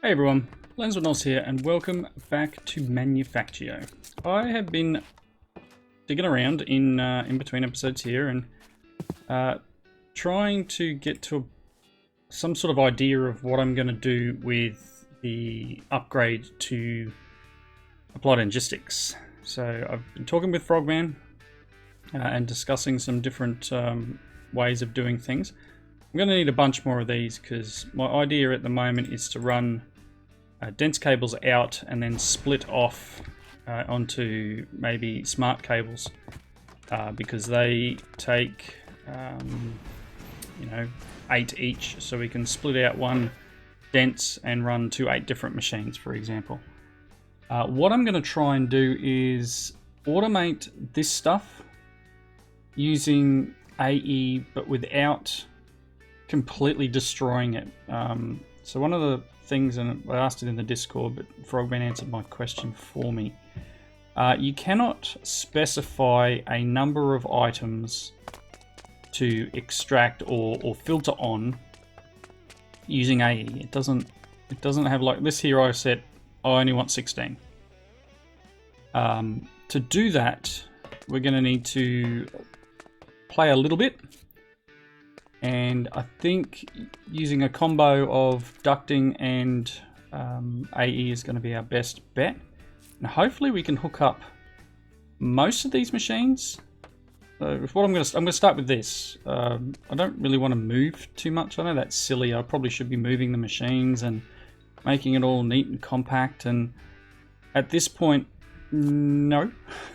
Hey everyone, Lensmanoz here and welcome back to Manufactio. I have been digging around in between episodes here and trying to get to some sort of idea of what I'm going to do with the upgrade to applied logistics. So I've been talking with Frogman and discussing some different ways of doing things. I'm going to need a bunch more of these because my idea at the moment is to run dense cables out and then split off onto maybe smart cables because they take 8 each, so we can split out one dense and run to 8 different machines, for example. What I'm going to try and do is automate this stuff using AE but without completely destroying it. So one of the things, and I asked it in the Discord, but Frogman answered my question for me. You cannot specify a number of items to extract or filter on using AE. It doesn't have, like this here I set, I only want 16. To do that, we're going to need to play a little bit. And I think using a combo of ducting and AE is going to be our best bet. And hopefully we can hook up most of these machines. So what I'm going to start with this. I don't really want to move too much. I know that's silly. I probably should be moving the machines and making it all neat and compact. And at this point, no,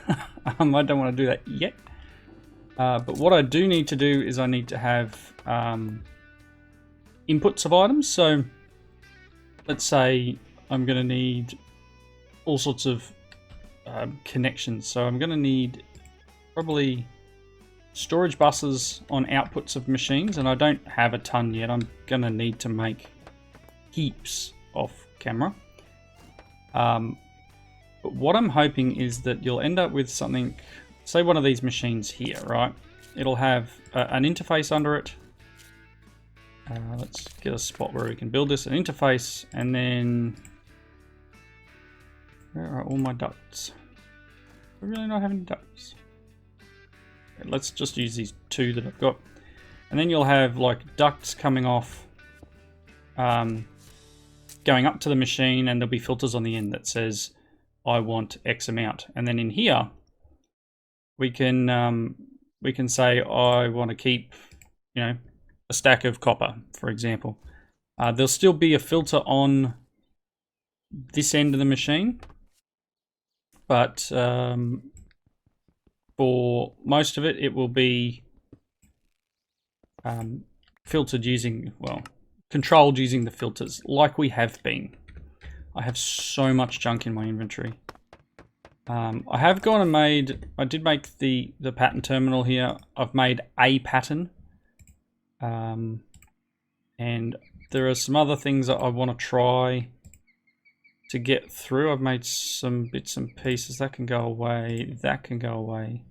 I don't want to do that yet. But what I do need to do is I need to have inputs of items. So let's say I'm going to need all sorts of connections. So I'm going to need probably storage buses on outputs of machines, and I don't have a ton yet. I'm going to need to make heaps off camera. But what I'm hoping is that you'll end up with something. Say one of these machines here, right? It'll have an interface under it. Let's get a spot where we can build this, an interface, and then where are all my ducts? I really not have any ducts. Okay, let's just use these 2 that I've got. And then you'll have like ducts coming off, going up to the machine, and there'll be filters on the end that says, I want X amount. And then in here, we can say I want to keep, a stack of copper, for example. There'll still be a filter on this end of the machine, but for most of it, it will be filtered using, controlled using the filters, like we have been. I have so much junk in my inventory. I have gone and I did make the pattern terminal here. I've made a pattern. And there are some other things that I want to try to get through. I've made some bits and pieces. That can go away. That can go away.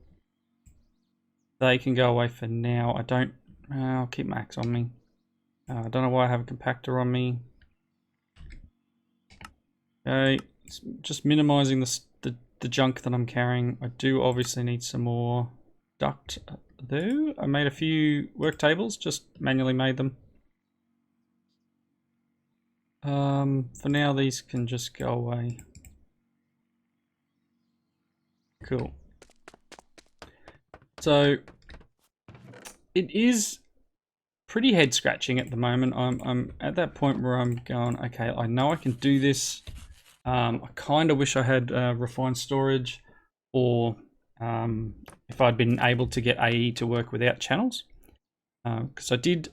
They can go away for now. I'll keep max on me. I don't know why I have a compactor on me. Okay, just minimizing the junk that I'm carrying. I do obviously need some more duct though. I made a few work tables, just manually made them. For now, these can just go away. Cool. So it is pretty head scratching at the moment. I'm at that point where I'm going, okay, I know I can do this. I kind of wish I had refined storage, or if I'd been able to get AE to work without channels, because I did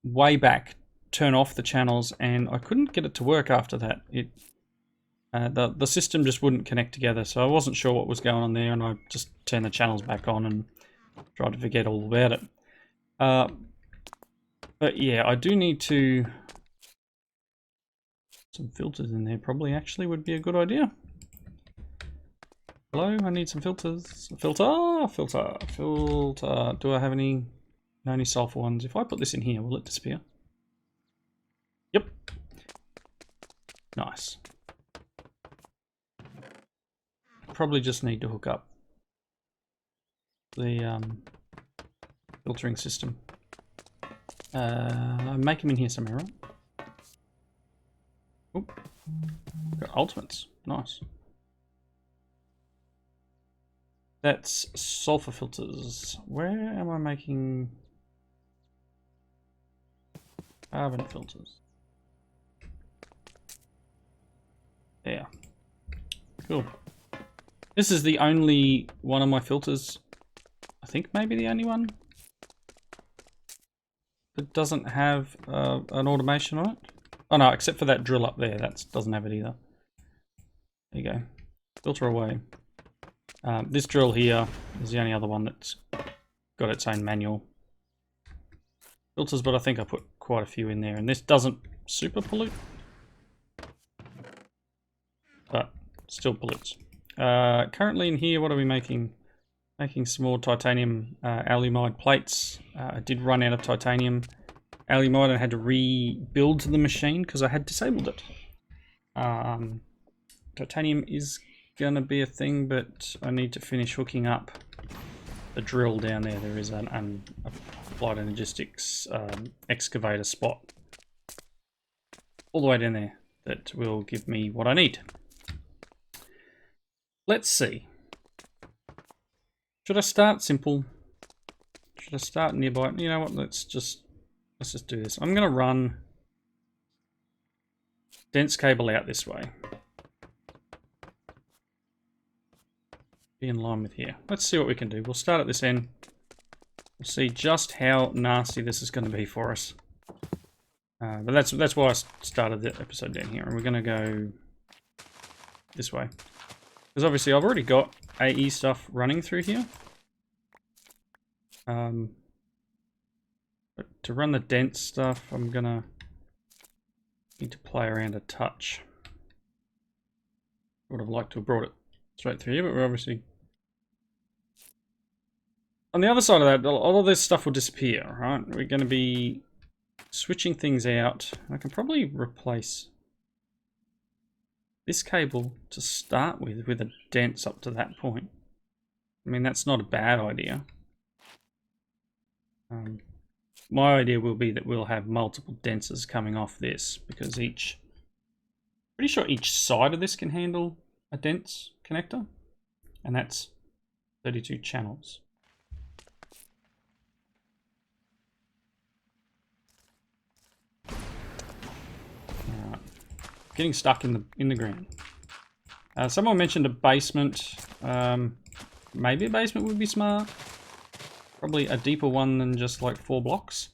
way back turn off the channels and I couldn't get it to work after that. The system just wouldn't connect together, so I wasn't sure what was going on there, and I just turned the channels back on and tried to forget all about it. But yeah, I do need to. Some filters in there probably actually would be a good idea. Hello, I need some filters. Filter. Do I have any? No, any sulfur ones. If I put this in here, will it disappear? Yep. Nice. Probably just need to hook up the filtering system. Make them in here somewhere, right? Oop. Got ultimates. Nice. That's sulfur filters. Where am I making carbon filters? There. Cool. This is the only one of my filters. I think maybe the only one that doesn't have an automation on it. Oh no, except for that drill up there. That doesn't have it either. There you go. Filter away. This drill here is the only other one that's got its own manual filters, but I think I put quite a few in there, and this doesn't super pollute, but still pollutes. Currently in here, what are we making? Making some more titanium alumide plates. I did run out of titanium alumide and had to rebuild the machine because I had disabled it. Titanium is gonna be a thing, but I need to finish hooking up the drill down there. There is an applied energistics excavator spot all the way down there that will give me what I need. Let's see. Should I start simple? Should I start nearby? You know what? Let's just do this. I'm gonna run dense cable out this way. Be in line with here. Let's see what we can do. We'll start at this end. We'll see just how nasty this is going to be for us. But that's why I started the episode down here, and we're going to go this way. Because obviously I've already got AE stuff running through here. But to run the dense stuff, I'm going to need to play around a touch. Would have liked to have brought it straight through here, but we're obviously... On the other side of that, all of this stuff will disappear, right? We're going to be switching things out. I can probably replace this cable to start with a dense up to that point. I mean, that's not a bad idea. My idea will be that we'll have multiple densers coming off this, because pretty sure each side of this can handle a dense connector, and that's 32 channels. Alright. Getting stuck in the ground. Someone mentioned a basement. Maybe a basement would be smart. Probably a deeper one than just like 4 blocks.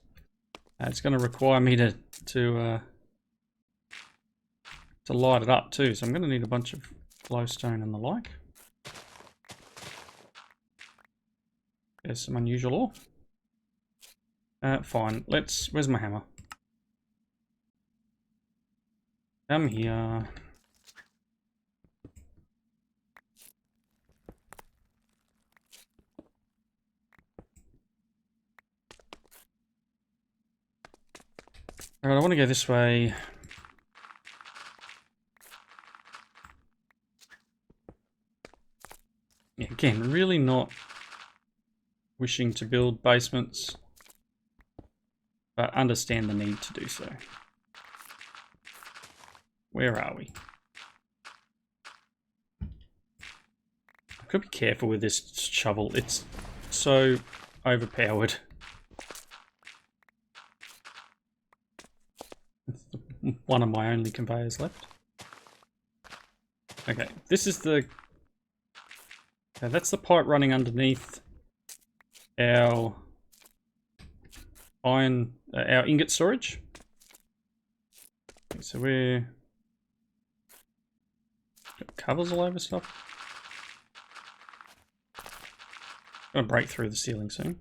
It's going to require me to light it up too, so I'm going to need a bunch of glowstone and the like. There's some unusual ore. Fine. Where's my hammer? Come here. Alright, I want to go this way. Yeah, again, really not wishing to build basements, but understand the need to do so. Where are we? I could be careful with this shovel. It's so overpowered. It's one of my only conveyors left. Okay, this is the... Okay, that's the pipe running underneath our iron, our ingot storage. Okay, so we're... Got covers all over stuff. Gonna break through the ceiling soon.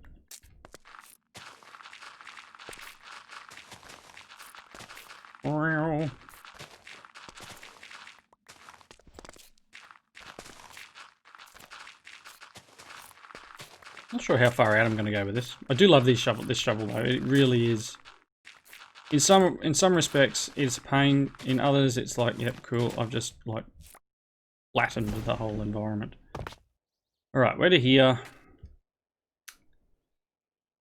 Not sure how far out I'm going to go with this. I do love this shovel though. It really is In some respects, it's a pain. In others, it's like, yep, cool. I've just like flattened the whole environment. All right, we're to here.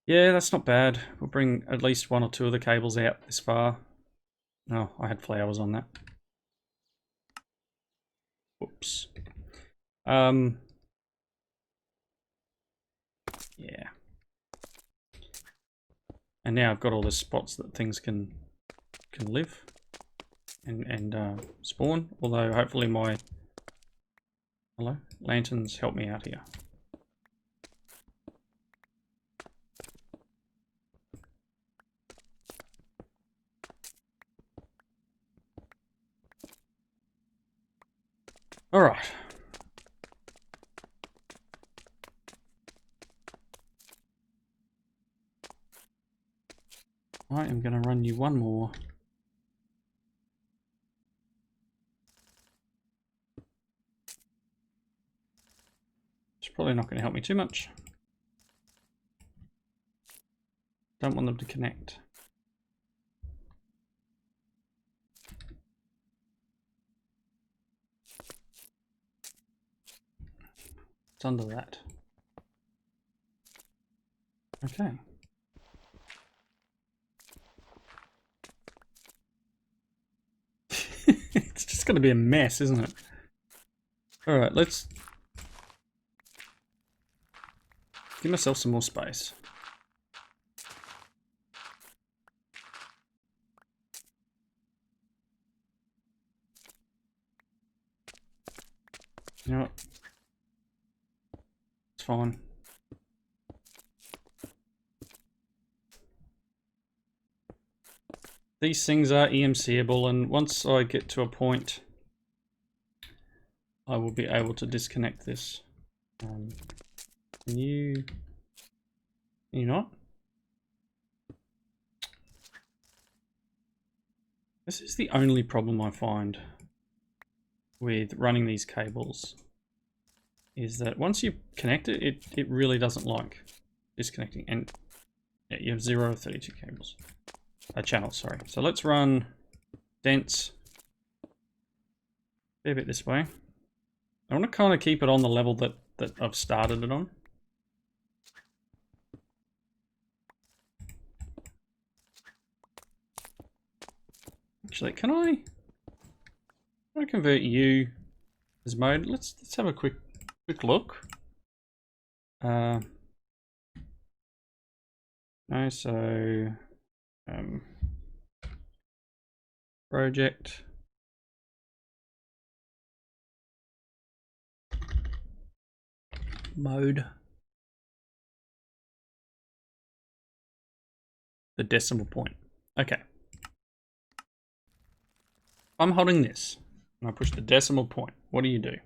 Yeah, that's not bad. We'll bring at least one or two of the cables out this far. Oh, I had flowers on that. Whoops. Yeah. And now I've got all the spots that things can live and spawn. Although hopefully my lanterns help me out here. All right. I am going to run you one more. It's probably not going to help me too much. Don't want them to connect. It's under that. Okay. It's just going to be a mess, isn't it? All right, let's give myself some more space. You know what? It's fine. These things are EMCable, and once I get to a point, I will be able to disconnect this. Can you not? This is the only problem I find with running these cables, is that once you connect it, it really doesn't like disconnecting. And yeah, you have 0 of 32 cables. Channels, sorry. So let's run dense a bit this way. I want to kind of keep it on the level that I've started it on. Actually, can I convert you as mode? Let's have a quick look. No, so project. Mode. The decimal point. Okay. I'm holding this and I push the decimal point. What do you do?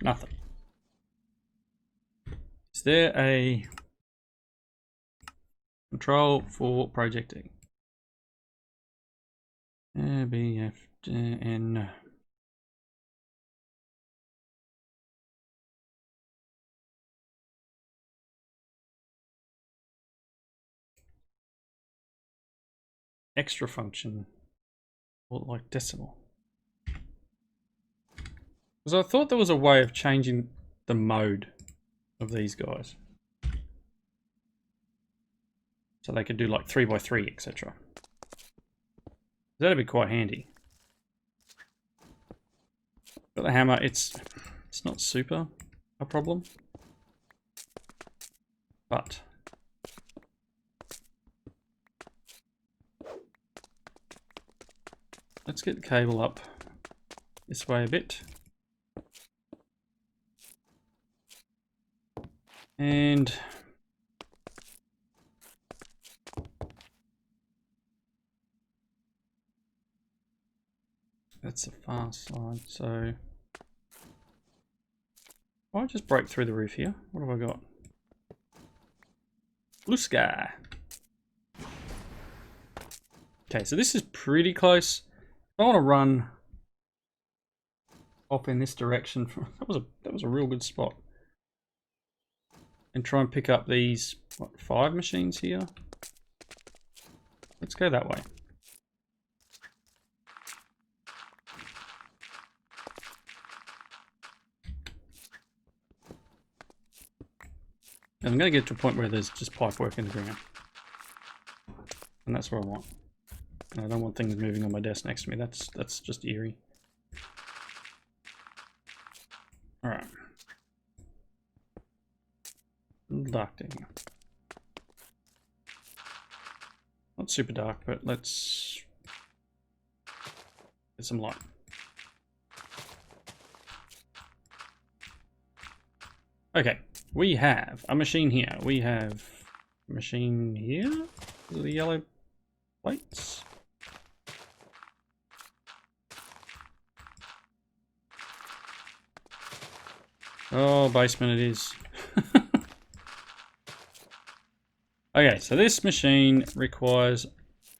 Nothing. Is there a control for projecting? B, F, N. Extra function, or like decimal. Because I thought there was a way of changing the mode of these guys, so they could do like 3x3, etc. That'd be quite handy. Got the hammer. It's not super a problem, but let's get the cable up this way a bit. And that's the far side, so I'll just break through the roof here. What have I got? Blue sky. Okay, so this is pretty close. I want to run off in this direction. That was a real good spot. and try and pick up these, what, 5 machines here? Let's go that way. And I'm going to get to a point where there's just pipe work in the ground. And that's what I want. And I don't want things moving on my desk next to me. That's just eerie. Alright. Dark down here. Not super dark, but let's get some light. Okay, we have a machine here. We have a machine here. The yellow plates. Oh, basement it is. Okay, so this machine requires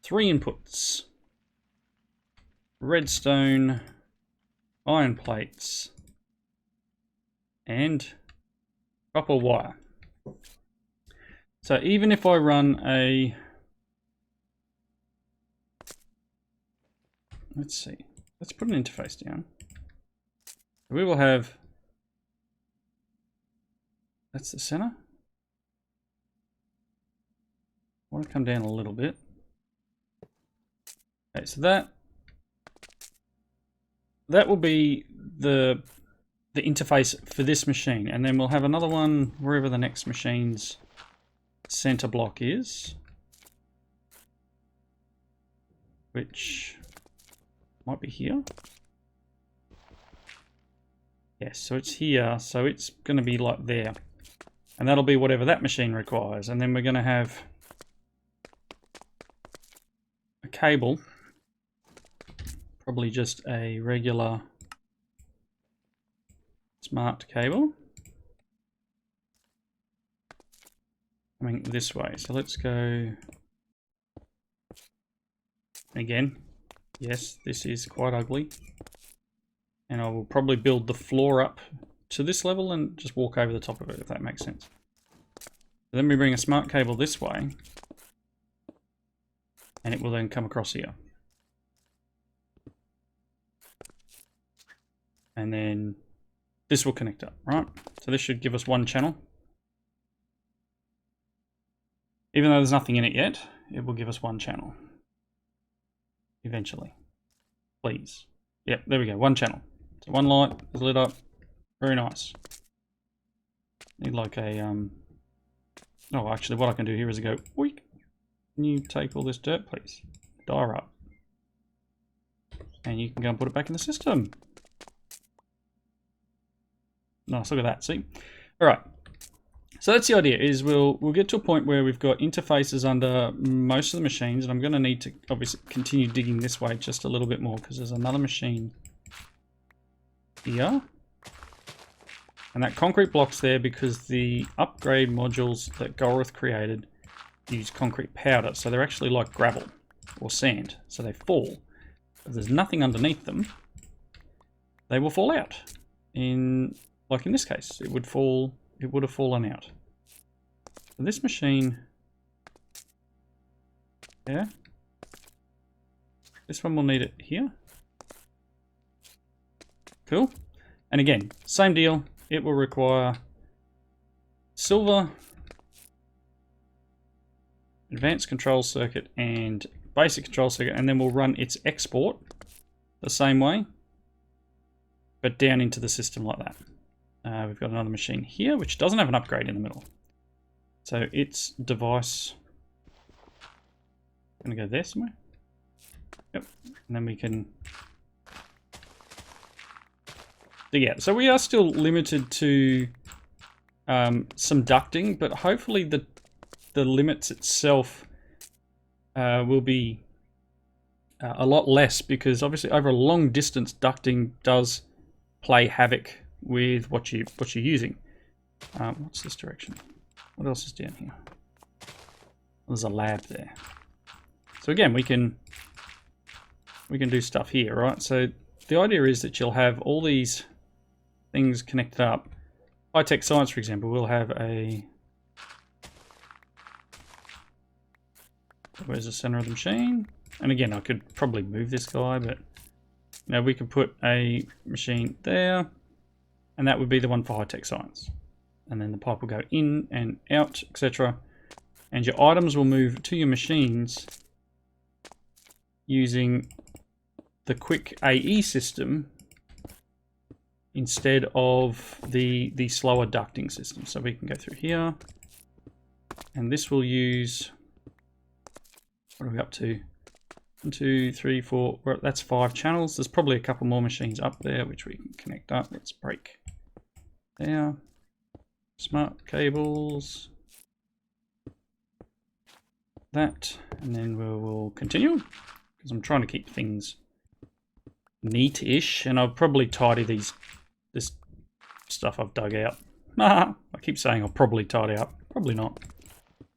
3 inputs. Redstone, iron plates, and copper wire. So even if I run a... Let's see. Let's put an interface down. We will have... That's the center. I want to come down a little bit. Okay, so that will be the interface for this machine, and then we'll have another one wherever the next machine's center block is, which might be here. Yes, so it's here, so it's going to be like there, and that'll be whatever that machine requires. And then we're going to have a cable, probably just a regular smart cable, coming this way. So let's go again. Yes, this is quite ugly, and I will probably build the floor up to this level and just walk over the top of it, if that makes sense. Then we bring a smart cable this way, and it will then come across here. And then this will connect up, right? So this should give us 1 channel. Even though there's nothing in it yet, it will give us 1 channel. Eventually. Please. Yep, there we go, 1 channel. So 1 light is lit up. Very nice. Need like a, oh, actually what I can do here is go, weak. Can you take all this dirt, please? Dire up. And you can go and put it back in the system. Nice, look at that, see? Alright. So that's the idea, is we'll get to a point where we've got interfaces under most of the machines, and I'm going to need to obviously continue digging this way just a little bit more, because there's another machine here. And that concrete block's there because the upgrade modules that Golrith created use concrete powder, so they're actually like gravel or sand, so they fall. If there's nothing underneath them, they will fall out. Like in this case, it would have fallen out. So this machine, yeah, this one will need it here. Cool. And again, same deal. It will require silver, advanced control circuit, and basic control circuit, and then we'll run its export the same way, but down into the system like that. We've got another machine here, which doesn't have an upgrade in the middle. So its device, I'm gonna go there somewhere. Yep, and then we can dig out. So we are still limited to some ducting, but hopefully the limits itself will be a lot less, because obviously over a long distance ducting does play havoc with what you're using. What's this direction? What else is down here? There's a lab there. So again, we can do stuff here, right? So the idea is that you'll have all these things connected up. High-tech science, for example, will have a Where's the center of the machine? And again, I could probably move this guy, but now we could put a machine there, and that would be the one for high-tech science. And then the pipe will go in and out, etc. And your items will move to your machines using the quick AE system instead of the slower ducting system. So we can go through here, and this will use, what are we up to? 1, 2, 3, 4, well, that's 5 channels. There's probably a couple more machines up there which we can connect up. Let's break there. Smart cables. That, and then we'll continue because I'm trying to keep things neat-ish, and I'll probably tidy this stuff I've dug out. I keep saying I'll probably tidy up. Probably not.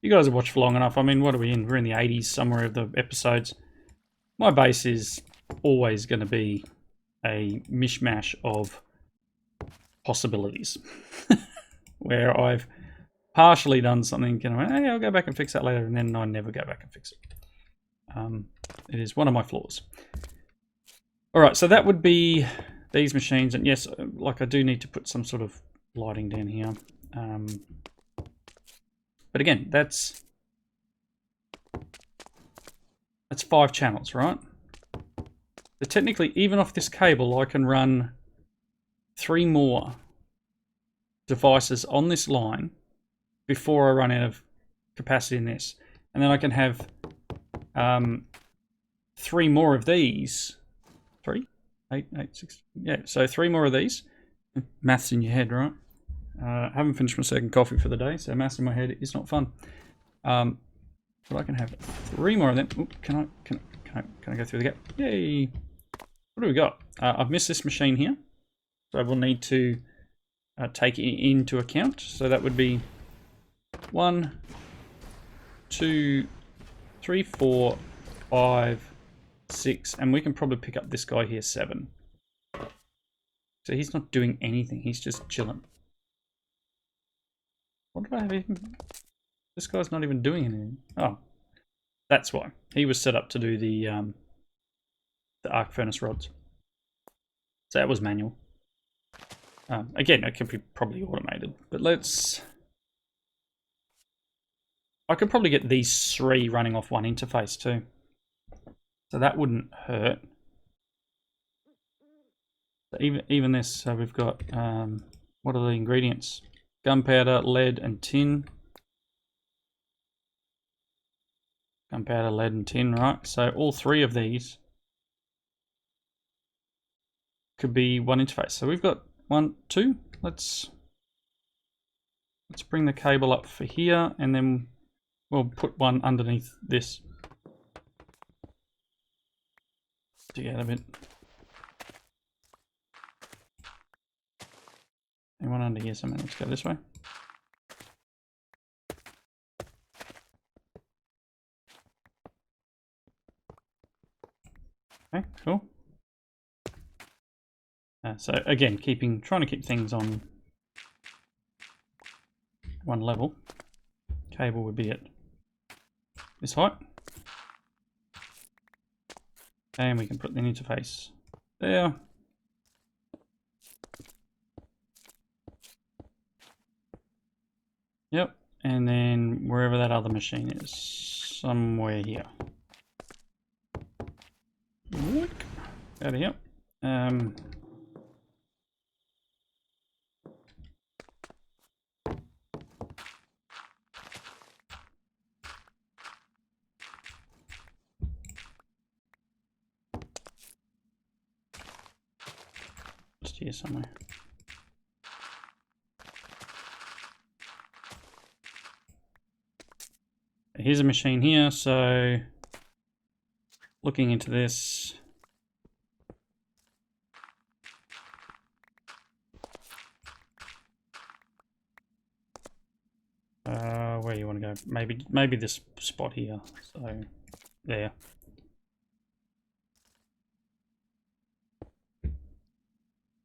You guys have watched for long enough. I mean, what are we in? We're in the 80s somewhere of the episodes. My base is always going to be a mishmash of possibilities where I've partially done something and I went, hey, I'll go back and fix that later, and then I never go back and fix it. It is one of my flaws. All right, so that would be these machines, and yes, like I do need to put some sort of lighting down here. But again, that's 5 channels, right? So technically, even off this cable, I can run 3 more devices on this line before I run out of capacity in this. And then I can have 3 more of these. 3? 8, 6. Yeah, so 3 more of these. Maths in your head, right? Haven't finished my second coffee for the day, so maths in my head is not fun. But I can have 3 more of them. Ooh, can I go through the gap? Yay! What do we got? I've missed this machine here, so we'll need to take it into account. So that would be 1, 2, 3, 4, 5, 6, and we can probably pick up this guy here, 7. So he's not doing anything, he's just chilling. What do I have even? This guy's not even doing anything. Oh, that's why. He was set up to do the arc furnace rods. So that was manual. Again, it could be probably automated, but let's... I could probably get these 3 running off one interface too. So that wouldn't hurt. So even this, so we've got, what are the ingredients? Gunpowder, lead, and tin. Gunpowder, lead, and tin, right? So all 3 of these could be one interface. So we've got 1, 2. Let's bring the cable up for here, and then we'll put one underneath this. Dig out a bit. And one under here somewhere. Let's go this way. Okay, cool. So again, trying to keep things on one level. Cable would be at this height. And we can put the interface there. Yep, and then wherever that other machine is, somewhere here. Out of here. Just here somewhere. Here's a machine here, so looking into this. Where you want to go? Maybe this spot here. So there.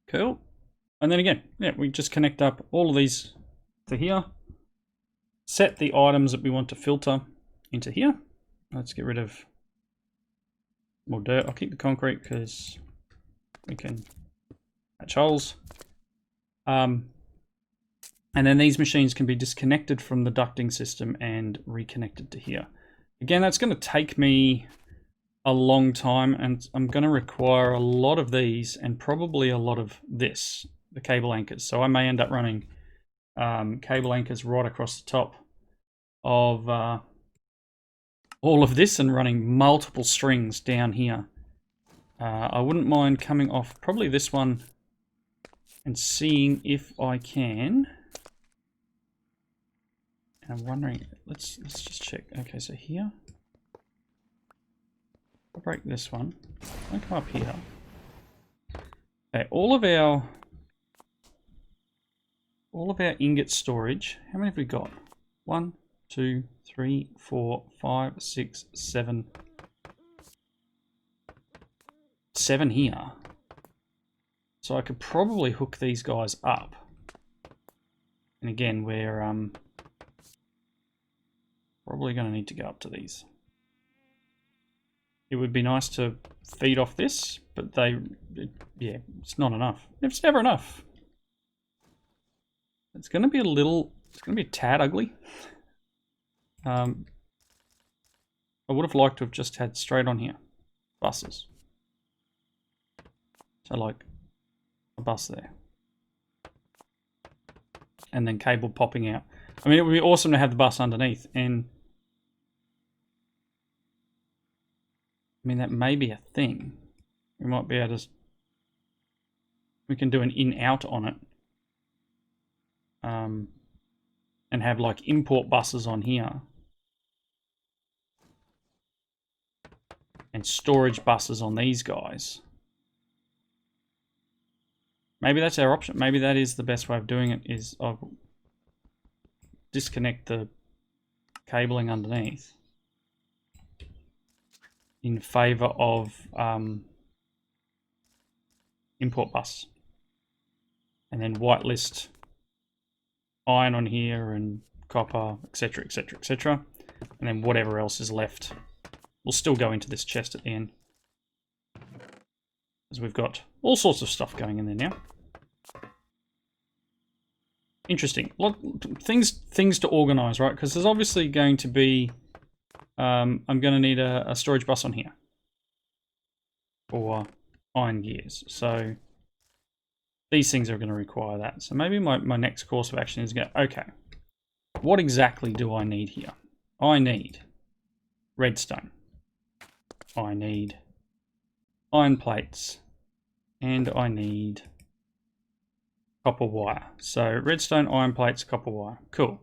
Cool. And then again, yeah, we just connect up all of these to here. Set the items that we want to filter into here. Let's get rid of more dirt. I'll keep the concrete because we can patch holes. And then these machines can be disconnected from the ducting system and reconnected to here. Again, that's going to take me a long time, and I'm going to require a lot of these and probably a lot of this, the cable anchors. So I may end up running cable anchors right across the top of all of this and running multiple strings down here. I wouldn't mind coming off probably this one and seeing if I can. And I'm wondering, let's just check. Okay, so here, I'll break this one. I'll come up here. Okay, all of our ingot storage. How many have we got? 1, 2, 3, 4, 5, 6, 7. 7 here. So I could probably hook these guys up. And again, we're probably going to need to go up to these. It would be nice to feed off this, but yeah, it's not enough. It's never enough. It's going to be it's going to be a tad ugly. I would have liked to have just had straight on here buses. So like a bus there. And then cable popping out. I mean, it would be awesome to have the bus underneath, and I mean, that may be a thing. We might be able to, we can do an in-out on it. And have like import buses on here. And storage buses on these guys. Maybe that's our option. Maybe that is the best way of doing it, is I'll disconnect the cabling underneath in favor of import bus. And then whitelist iron on here and copper, etc, etc, etc. And then whatever else is left will still go into this chest at the end. Because we've got all sorts of stuff going in there now. Interesting. Things to organize, right? Because there's obviously going to be... I'm going to need a storage bus on here. For iron gears. So these things are going to require that. So maybe my next course of action is go, okay, what exactly do I need here? I need redstone. I need iron plates. And I need copper wire. So redstone, iron plates, copper wire. Cool.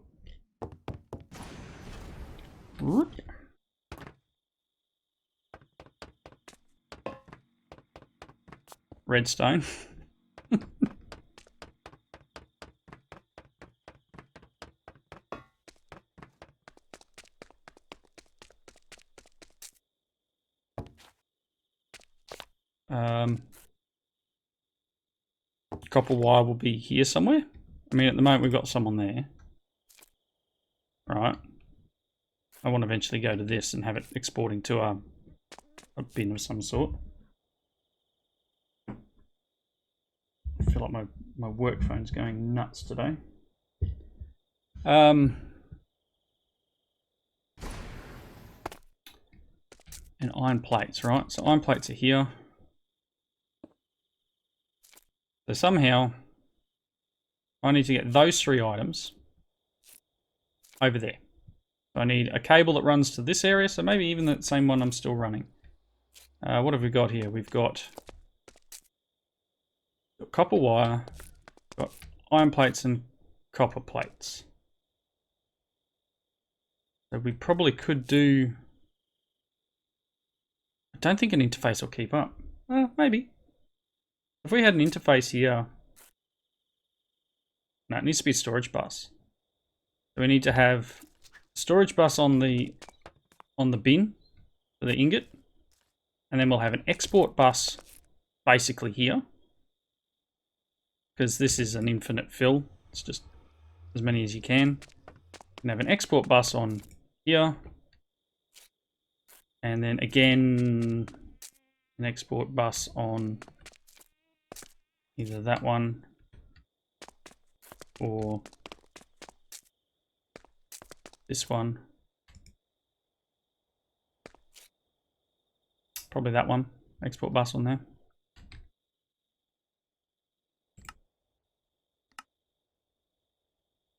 Redstone. Copper wire will be here somewhere. I mean, at the moment we've got some on there. Right. I want to eventually go to this and have it exporting to a bin of some sort. I feel like my work phone's going nuts today. And iron plates, right? So iron plates are here. So somehow I need to get those 3 items over there. So I need a cable that runs to this area, so maybe even the same one I'm still running. What have we got here? We've got copper wire, got iron plates and copper plates. So we probably could do... I don't think an interface will keep up. Maybe. If we had an interface here... No, it needs to be a storage bus. So we need to have storage bus on the bin for the ingot. And then we'll have an export bus basically here. Because this is an infinite fill. It's just as many as you can. And have an export bus on here. And then again, an export bus on either that one or this one. Probably that one, export bus on there.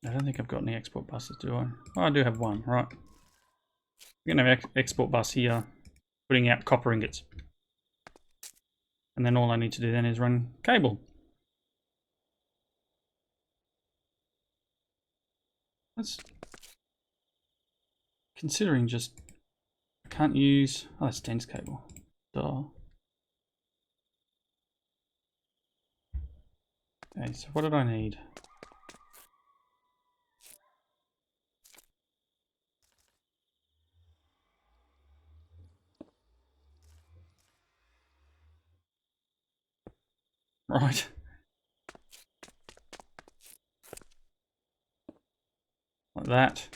I don't think I've got any export buses, do I? Oh, I do have one, right. We're going to have export bus here, putting out copper ingots. And then all I need to do then is run cable. That's considering just I can't use. Oh, that's dense cable. Duh. Okay, so what did I need? Right. Like that.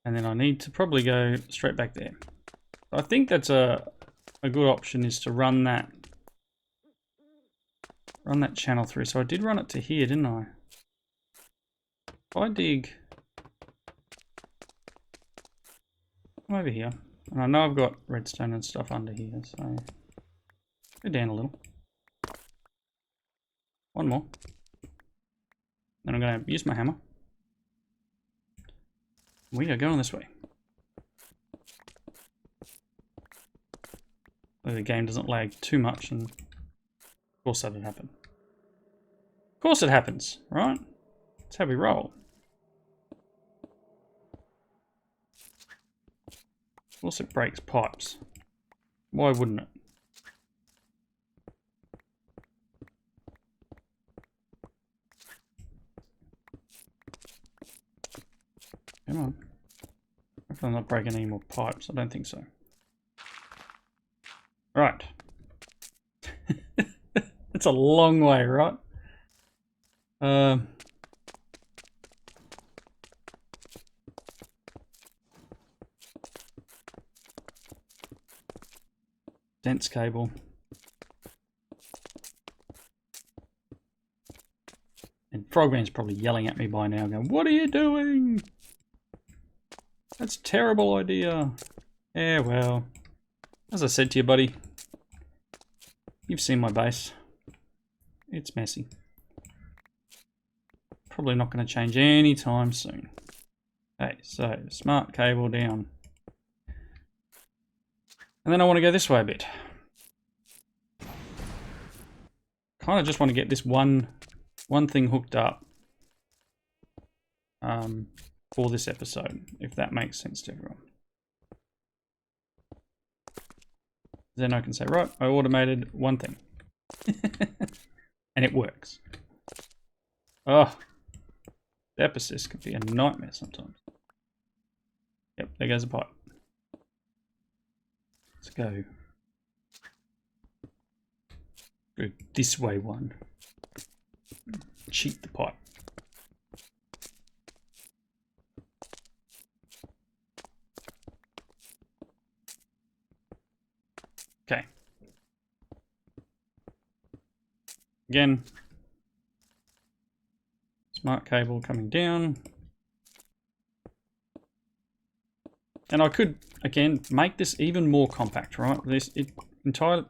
And then I need to probably go straight back there. I think that's a good option, is to run that channel through. So I did run it to here, didn't I? If I dig over here, and I know I've got redstone and stuff under here, so go down a little. One more. Then I'm going to use my hammer. We are going this way. The game doesn't lag too much, and of course that would happen. Of course it happens, right? That's how we roll. Of course it breaks pipes. Why wouldn't it? Come on. Hopefully I'm not breaking any more pipes. I don't think so. Right. It's a long way, right? Dense cable. And Frogman's probably yelling at me by now, going, "What are you doing? That's a terrible idea." Yeah, well, as I said to you, buddy, you've seen my base. It's messy. Probably not going to change anytime soon. Okay, so smart cable down. And then I want to go this way a bit. Kind of just want to get this one thing hooked up for this episode, if that makes sense to everyone. Then I can say, right, I automated one thing. And it works. Oh, the persist can be a nightmare sometimes. Yep, there goes the pipe. Let's go. Go this way one. Cheat the pipe. Okay. Again. Smart cable coming down. And I could, again, make this even more compact, right? Entirely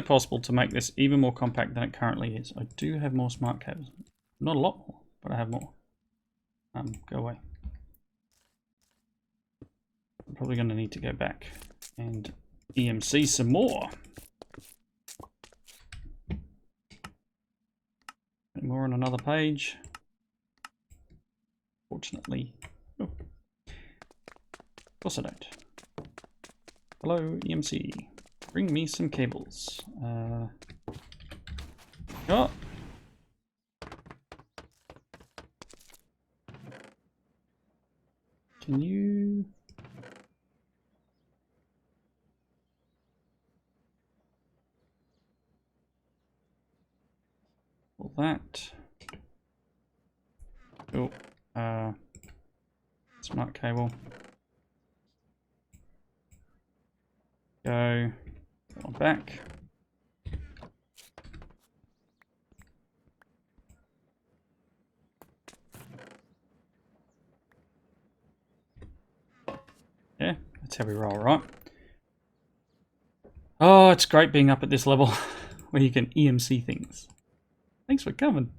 possible to make this even more compact than it currently is. I do have more smart cables. Not a lot more, but I have more. Go away. I'm probably going to need to go back and EMC some more. More on another page. Fortunately. Oh. Of course I don't. Hello, EMC. Bring me some cables. Oh! Can you... All that. Oh, Smart cable. Go on back. Yeah, that's how we roll, right? Oh, it's great being up at this level where you can EMC things. Thanks for coming.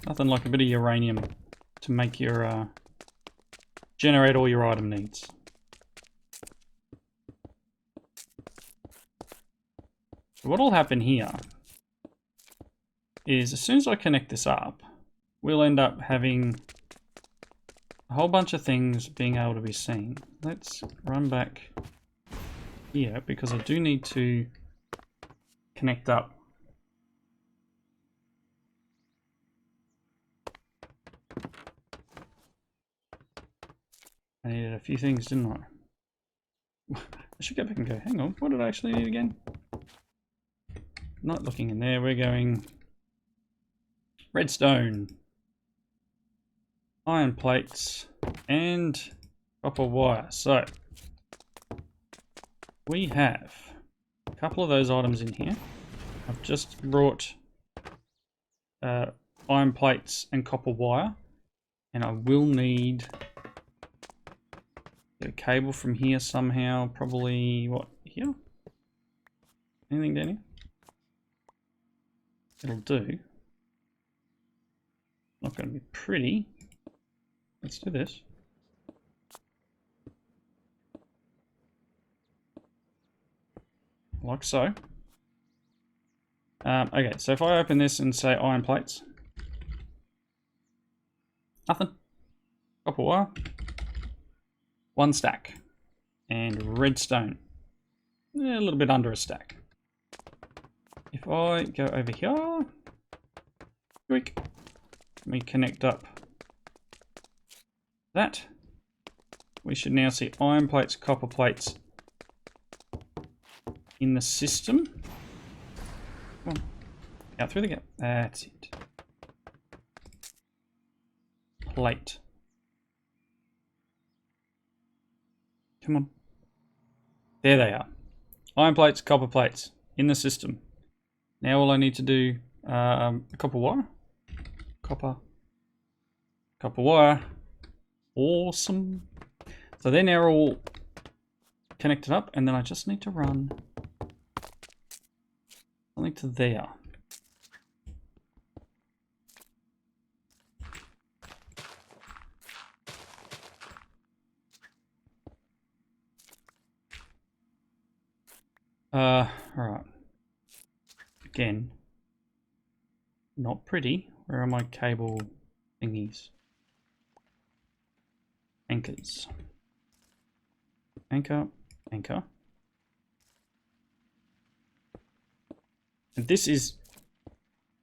Nothing like a bit of uranium to make your generate all your item needs. So what'll happen here is as soon as I connect this up, we'll end up having a whole bunch of things being able to be seen. Let's run back here because I do need to connect up. I needed a few things, didn't I? I should go back and go, hang on, what did I actually need again? Not looking in there, we're going redstone, iron plates, and copper wire. So we have a couple of those items in here. I've just brought iron plates and copper wire, and I will need a cable from here somehow, probably, what, here? Anything down here? It'll do. Not going to be pretty. Let's do this. Like so. Okay, so if I open this and say iron plates, nothing. Copper wire. One stack. And redstone. A little bit under a stack. If I go over here, quick, let me connect up that. We should now see iron plates, copper plates in the system. Come on, out through the gap. That's it. Plate. Come on. There they are. Iron plates, copper plates in the system. Now all I need to do, copper wire. Copper wire. Awesome. So they're now all connected up, and then I just need to run something to there. Alright. Again, not pretty. Where are my cable thingies? Anchors. Anchor, anchor. And this is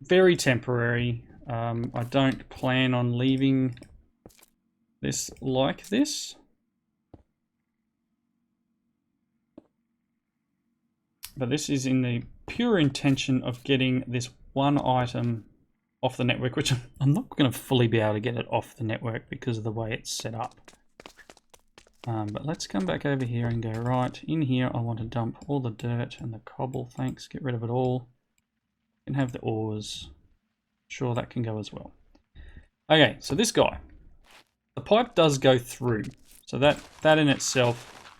very temporary. I don't plan on leaving this like this. But this is in the pure intention of getting this one item off the network, which I'm not going to fully be able to get it off the network because of the way it's set up. But let's come back over here and go, right, in here I want to dump all the dirt and the cobble, thanks, get rid of it all. You can have the ores. Sure, that can go as well. Okay, so this guy. The pipe does go through, so that in itself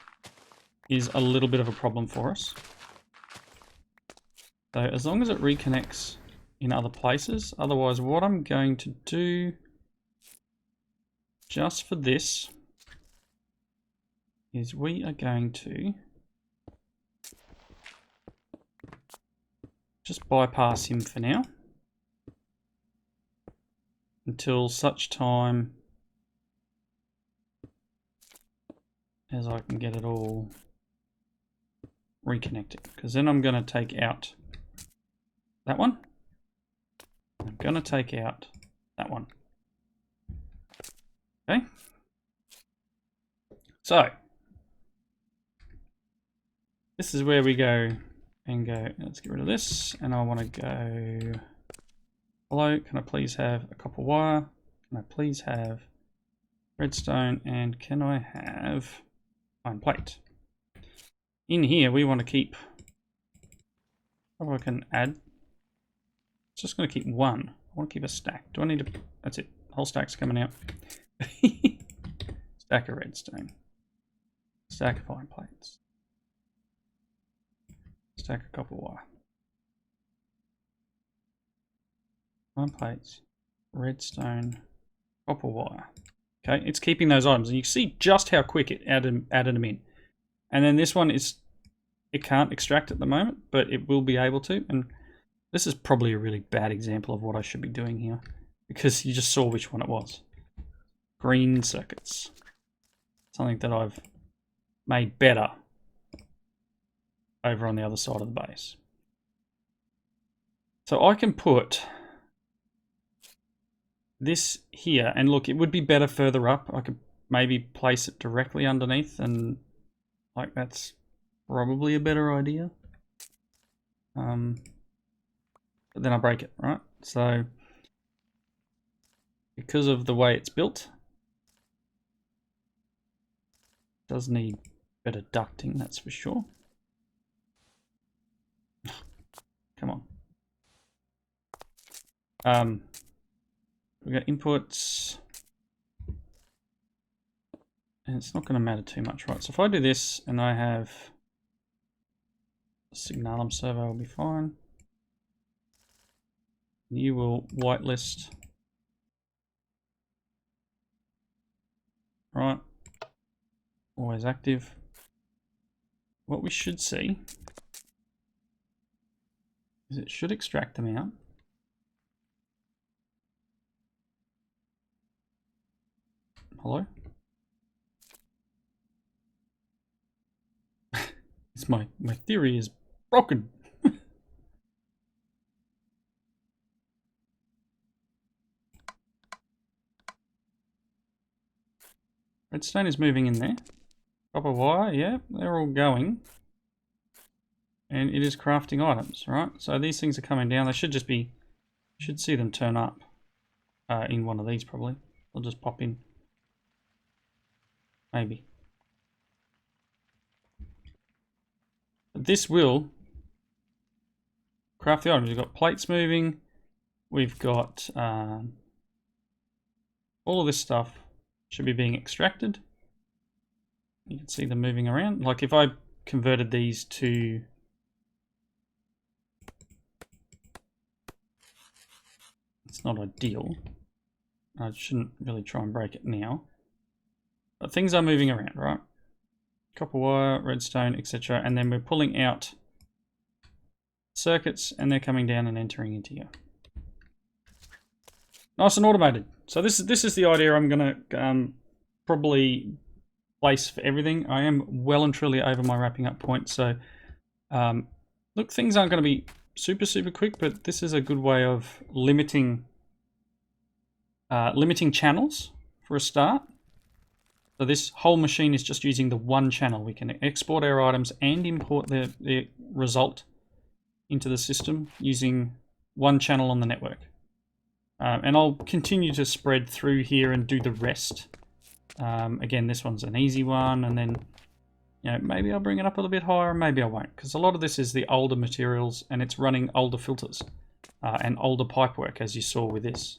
is a little bit of a problem for us. So as long as it reconnects in other places, otherwise what I'm going to do just for this is we are going to just bypass him for now until such time as I can get it all reconnected, because then I'm going to take out that one. I'm going to take out that one. Okay. So this is where we go and go, let's get rid of this, and I want to go Hello, can I please have a copper wire? Can I please have redstone? And can I have iron plate? In here, we want to keep... How I can add? It's just going to keep one. I want to keep a stack. Do I need to... That's it. The whole stack's coming out. Stack of redstone. Stack of iron plates. Stack of copper wire. Iron plates. Redstone. Copper wire. Okay, it's keeping those items. And you see just how quick it added them in. And then this one is... It can't extract at the moment, but it will be able to. And this is probably a really bad example of what I should be doing here, because you just saw which one it was. Green circuits. Something that I've made better over on the other side of the base. So I can put this here, and look, it would be better further up. I could maybe place it directly underneath, and like that's probably a better idea. But then I break it, right? So because of the way it's built, it does need better ducting, that's for sure. Come on. We got inputs, and it's not going to matter too much, right? So if I do this and I have a Signalum servo, will be fine. You will whitelist, right? Always active. What we should see is it should extract them out. Hello? It's my theory is broken. Redstone is moving in there. Copper wire, yeah, they're all going. And it is crafting items, right? So these things are coming down. They should just be, should see them turn up in one of these probably. They'll just pop in. Maybe. But this will craft the items. We've got plates moving. We've got all of this stuff should be being extracted. You can see them moving around. Like if I converted these to it's not ideal. I shouldn't really try and break it now. But things are moving around, right? Copper wire, redstone, etc. And then we're pulling out circuits and they're coming down and entering into here. Nice and automated. So this is the idea I'm going to probably place for everything. I am well and truly over my wrapping up point. So look, things aren't going to be super quick, but this is a good way of limiting channels for a start. So this whole machine is just using the one channel. We can export our items and import the result into the system using one channel on the network. And I'll continue to spread through here and do the rest. Again, this one's an easy one, and then you know, maybe I'll bring it up a little bit higher, maybe I won't, because a lot of this is the older materials and it's running older filters and older pipework, as you saw with this.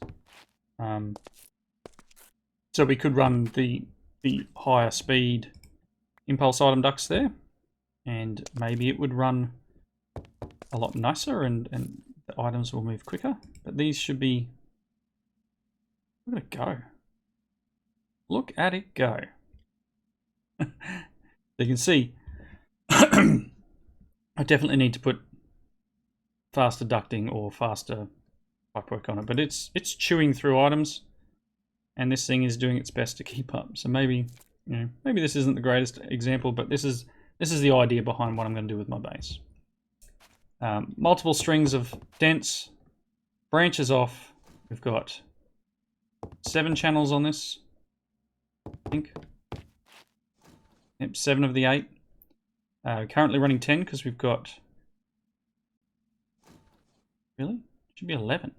So we could run the higher speed impulse item ducts there, and maybe it would run a lot nicer and the items will move quicker. But these should be... Look at it go. Look at it go. You can see I definitely need to put faster ducting or faster pipework on it, but it's chewing through items, and this thing is doing its best to keep up. So maybe, you know, maybe this isn't the greatest example, but this is the idea behind what I'm going to do with my base. Multiple strings of dents, branches off. We've got 7 channels on this, I think. Yep, 7 of the 8. Currently running 10 because we've got... Really? It should be 11.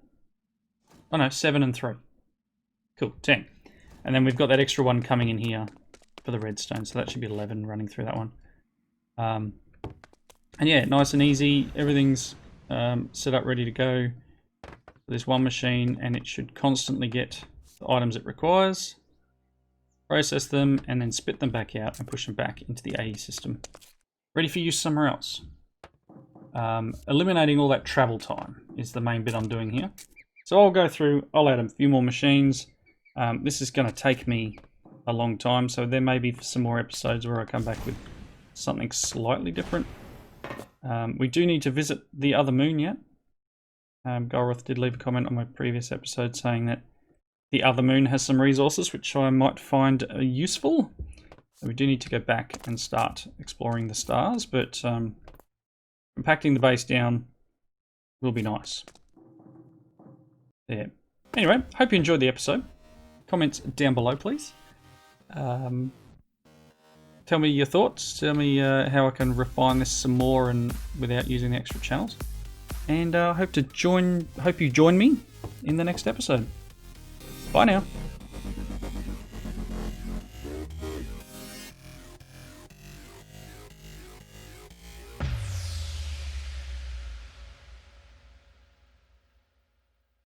Oh no, 7 and 3. Cool, 10. And then we've got that extra one coming in here for the redstone, so that should be 11 running through that one. And yeah, nice and easy. Everything's set up, ready to go. There's one machine, and it should constantly get the items it requires, process them, and then spit them back out and push them back into the AE system. Ready for use somewhere else. Eliminating all that travel time is the main bit I'm doing here. So I'll go through, I'll add a few more machines. This is going to take me a long time, so there may be some more episodes where I come back with something slightly different. We do need to visit the other moon yet. Golrith did leave a comment on my previous episode saying that the other moon has some resources which I might find useful. So we do need to go back and start exploring the stars, but compacting the base down will be nice. There. Anyway, hope you enjoyed the episode. Comments down below, please. Tell me your thoughts. Tell me how I can refine this some more and without using the extra channels. And I hope you join me in the next episode. Bye now.